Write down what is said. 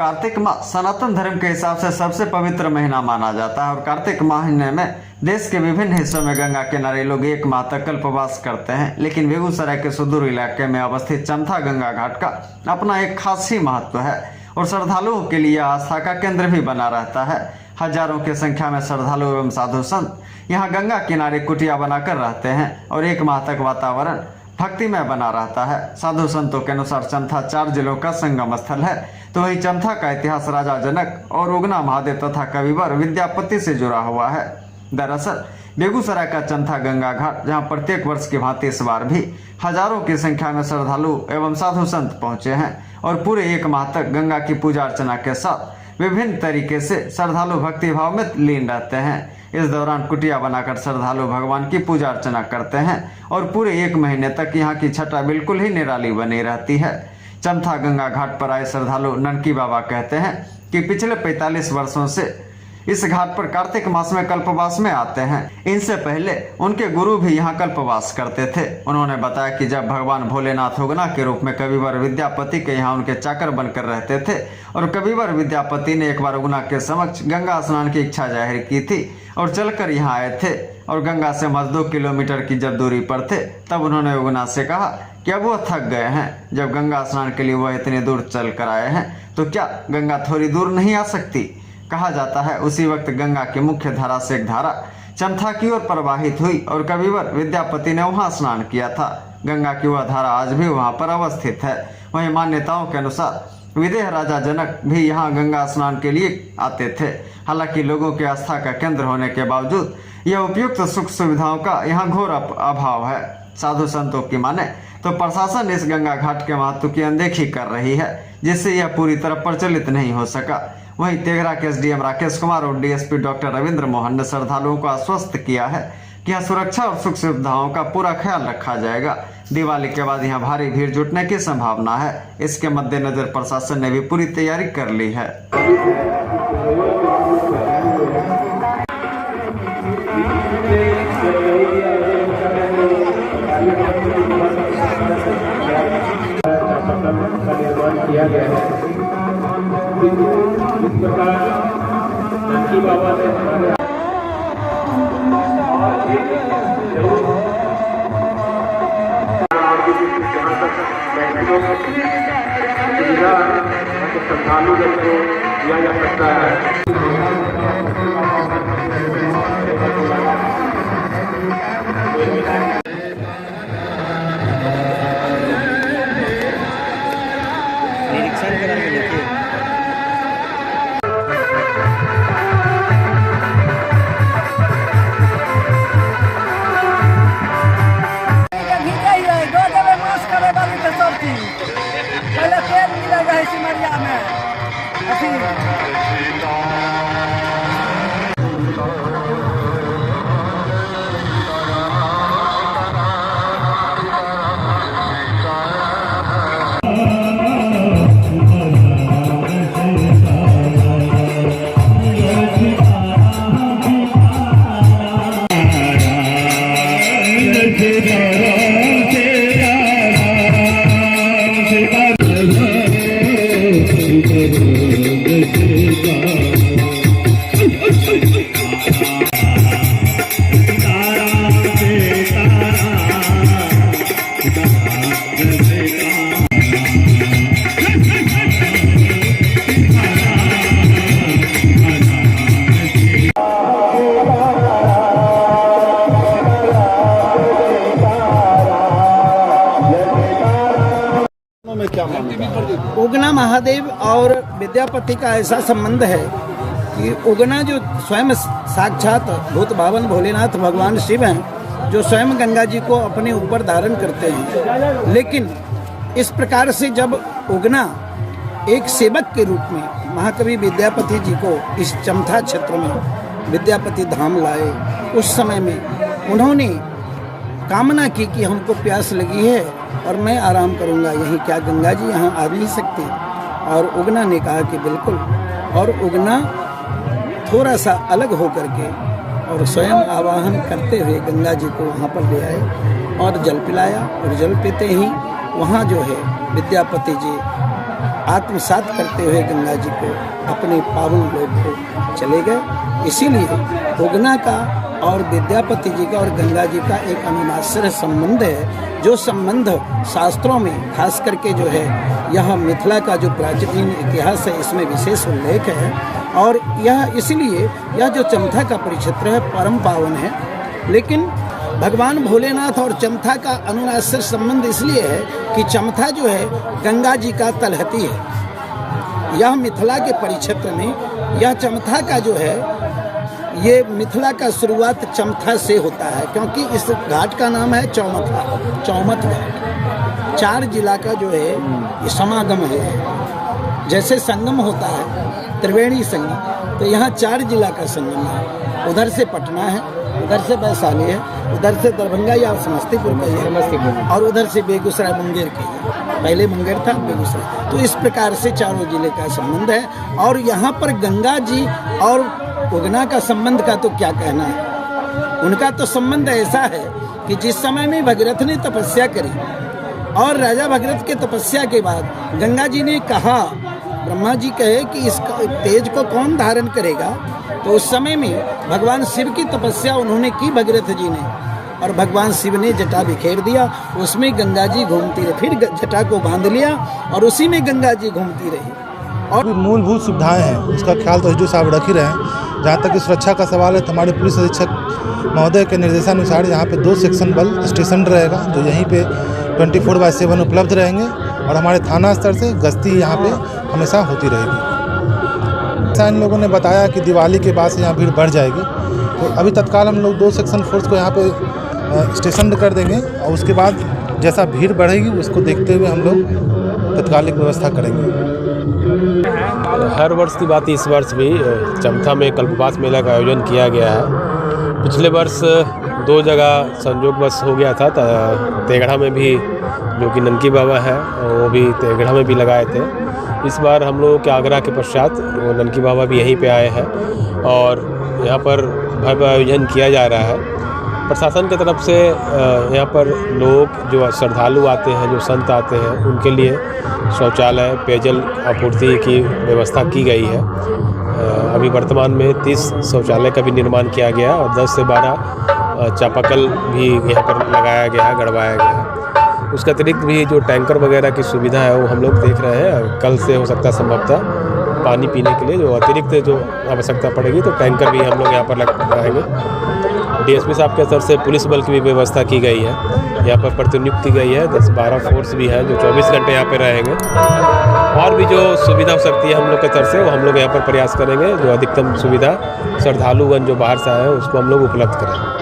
कार्तिक माह सनातन धर्म के हिसाब से सबसे पवित्र महीना माना जाता है और कार्तिक महीने में देश के विभिन्न हिस्सों में गंगा किनारे लोग एक माह तक कल्पवास करते हैं। लेकिन बेगूसराय के सुदूर इलाके में अवस्थित चमथा गंगा घाट का अपना एक खास ही महत्व है और श्रद्धालुओं के लिए आस्था का केंद्र भी बना रहता है। हजारों की संख्या में श्रद्धालु एवं साधु संत यहाँ गंगा किनारे कुटिया बनाकर रहते हैं और एक माह तक वातावरण भक्तिमय बना रहता है। साधु संतों के अनुसार चमथा 4 जिलों का संगम स्थल है, तो वही चमथा का इतिहास राजा जनक और उगना महादेव तथा कविवर विद्यापति से जुड़ा हुआ है। दरअसल बेगूसराय का चमथा गंगा घाट, जहां प्रत्येक वर्ष की भांति इस बार भी हजारों की संख्या में श्रद्धालु एवं साधु संत पहुंचे हैं और पूरे एक माह तक गंगा की पूजा अर्चना के साथ विभिन्न तरीके से श्रद्धालु भक्ति भाव में लीन रहते हैं। इस दौरान कुटिया बनाकर श्रद्धालु भगवान की पूजा अर्चना करते हैं और पूरे एक महीने तक यहाँ की छटा बिल्कुल ही निराली बनी रहती है। चमथा गंगा घाट पर आए श्रद्धालु ननकी बाबा कहते हैं कि पिछले 45 वर्षों से इस घाट पर कार्तिक मास में कल्पवास में आते हैं। इनसे पहले उनके गुरु भी यहाँ कल्पवास करते थे। उन्होंने बताया कि जब भगवान भोलेनाथ उगना के रूप में कविवर विद्यापति के यहाँ उनके चाकर बनकर रहते थे और कविवर विद्यापति ने एक बार उगना के समक्ष गंगा स्नान की इच्छा जाहिर की थी और चलकर यहाँ आए थे और गंगा से 2 किलोमीटर की जब दूरी पर थे तब उन्होंने उगना से कहा कि अब वो थक गए हैं। जब गंगा स्नान के लिए वह इतनी दूर चल कर आए हैं तो क्या गंगा थोड़ी दूर नहीं आ सकती। कहा जाता है उसी वक्त गंगा की मुख्य धारा से एक धारा चमथा की ओर प्रवाहित हुई और कविवर विद्यापति ने वहां स्नान किया था। गंगा की वह धारा आज भी वहां पर अवस्थित है। वहीं मान्यताओं के अनुसार विदेह राजा जनक भी यहाँ गंगा स्नान के लिए आते थे। हालांकि लोगों की आस्था का केंद्र होने के बावजूद यह उपयुक्त सुख सुविधाओं का यहाँ घोर अभाव है। साधु संतों की माने तो प्रशासन इस गंगा घाट के महत्व की अनदेखी कर रही है, जिससे यह पूरी तरह प्रचलित नहीं हो सका। वहीं तेघरा के एसडीएम राकेश कुमार और डीएसपी डॉक्टर रविंद्र मोहन ने श्रद्धालुओं को आश्वस्त किया है कि यहाँ सुरक्षा और सुख सुविधाओं का पूरा ख्याल रखा जाएगा। दिवाली के बाद यहाँ भारी भीड़ जुटने की संभावना है। इसके मद्देनजर प्रशासन ने भी पूरी तैयारी कर ली है। किया गया है। इस प्रकार ननकी बाबा ने हमारे श्रद्धालु जन को दिया जा सकता है। उगना महादेव और विद्यापति का ऐसा संबंध है कि उगना जो स्वयं साक्षात भूत भावन भोलेनाथ भगवान शिव हैं, जो स्वयं गंगा जी को अपने ऊपर धारण करते हैं। लेकिन इस प्रकार से जब उगना एक सेवक के रूप में महाकवि विद्यापति जी को इस चमथा क्षेत्र में विद्यापति धाम लाए, उस समय में उन्होंने कामना की कि हमको प्यास लगी है और मैं आराम करूंगा यहीं, क्या गंगा जी यहाँ आ नहीं सकती। और उगना ने कहा कि बिल्कुल। और उगना थोड़ा सा अलग होकर के और स्वयं आवाहन करते हुए गंगा जी को वहाँ पर ले आए और जल पिलाया। और जल पीते ही वहाँ जो है विद्यापति जी आत्मसात करते हुए गंगा जी को अपने पावन लोक को चले गए। इसीलिए उगना का और विद्यापति जी का और गंगा जी का एक अनुनाश्रय संबंध है, जो संबंध शास्त्रों में खास करके जो है यह मिथिला का जो प्राचीन इतिहास है इसमें विशेष उल्लेख है। और यह इसलिए यह जो चमथा का परिक्षेत्र है परम पावन है। लेकिन भगवान भोलेनाथ और चमथा का अनुनाश्रय संबंध इसलिए है कि चमथा जो है गंगा जी का तलहटी है। यह मिथिला के परिक्षेत्र में यह चमथा का जो है ये मिथिला का शुरुआत चमथा से होता है, क्योंकि इस घाट का नाम है चौमथ घाट। 4 जिला का जो है ये समागम है। जैसे संगम होता है त्रिवेणी संगम, तो यहाँ 4 जिला का संगम है। उधर से पटना है, उधर से वैशाली है, उधर से दरभंगा या समस्तीपुर का है, और उधर से बेगूसराय मुंगेर का है। पहले मुंगेर था, बेगूसराय। तो इस प्रकार से 4 जिले का संबंध है। और यहाँ पर गंगा जी और उगना का संबंध का तो क्या कहना है। उनका तो संबंध ऐसा है कि जिस समय में भगीरथ ने तपस्या करी और राजा भगीरथ के तपस्या के बाद गंगा जी ने कहा, ब्रह्मा जी कहे कि इस तेज को कौन धारण करेगा, तो उस समय में भगवान शिव की तपस्या उन्होंने की भगीरथ जी ने, और भगवान शिव ने जटा बिखेर दिया, उसमें गंगा जी घूमती रही। फिर जटा को बांध लिया और उसी में गंगा जी घूमती रही। और भी मूलभूत सुविधाएं हैं, उसका ख्याल तो एसडीओ साहब रख ही रहे हैं। जहाँ तक कि सुरक्षा का सवाल है तो हमारे पुलिस अधीक्षक महोदय के निर्देशानुसार यहाँ पे 2 सेक्शन बल स्टेशन रहेगा, जो यहीं पे 24/7 उपलब्ध रहेंगे। और हमारे थाना स्तर से गश्ती यहाँ पे हमेशा होती रहेगी। ऐसा इन लोगों ने बताया कि दिवाली के बाद से यहाँ भीड़ बढ़ जाएगी, तो अभी तत्काल हम लोग 2 सेक्शन फोर्स को यहाँ पे स्टेशन कर देंगे, और उसके बाद जैसा भीड़ बढ़ेगी उसको देखते हुए हम लोग तत्कालिक व्यवस्था करेंगे। हर वर्ष की बात इस वर्ष भी चमथा में कल्पवास मेला का आयोजन किया गया है। पिछले वर्ष 2 जगह संयोगवश हो गया था, तेघड़ा में भी जो कि ननकी बाबा है वो भी तेघड़ा में भी लगाए थे। इस बार हम लोगों के आग्रह के पश्चात वो ननकी बाबा भी यहीं पे आए हैं और यहाँ पर भव्य आयोजन किया जा रहा है। प्रशासन की तरफ से यहाँ पर लोग जो श्रद्धालु आते हैं, जो संत आते हैं, उनके लिए शौचालय, पेयजल आपूर्ति की व्यवस्था की गई है। अभी वर्तमान में 30 शौचालय का भी निर्माण किया गया और 10 से 12 चापाकल भी यहाँ पर लगाया गया, गड़वाया गया। उसके अतिरिक्त भी जो टैंकर वगैरह की सुविधा है वो हम लोग देख रहे हैं। कल से हो सकता है संभवतः पानी पीने के लिए जो अतिरिक्त जो आवश्यकता पड़ेगी तो टैंकर भी हम लोग यहाँ पर लगाएंगे। डीएसपी साहब के स्तर से पुलिस बल की भी व्यवस्था की गई है, यहाँ पर प्रतिनियुक्त की गई है। 10-12 फोर्स भी है जो 24 घंटे यहाँ पे रहेंगे। और भी जो सुविधा हो सकती है हम लोग के स्तर से वो हम लोग यहाँ पर प्रयास करेंगे, जो अधिकतम सुविधा श्रद्धालुगण जो बाहर से आए हैं उसको हम लोग उपलब्ध करें।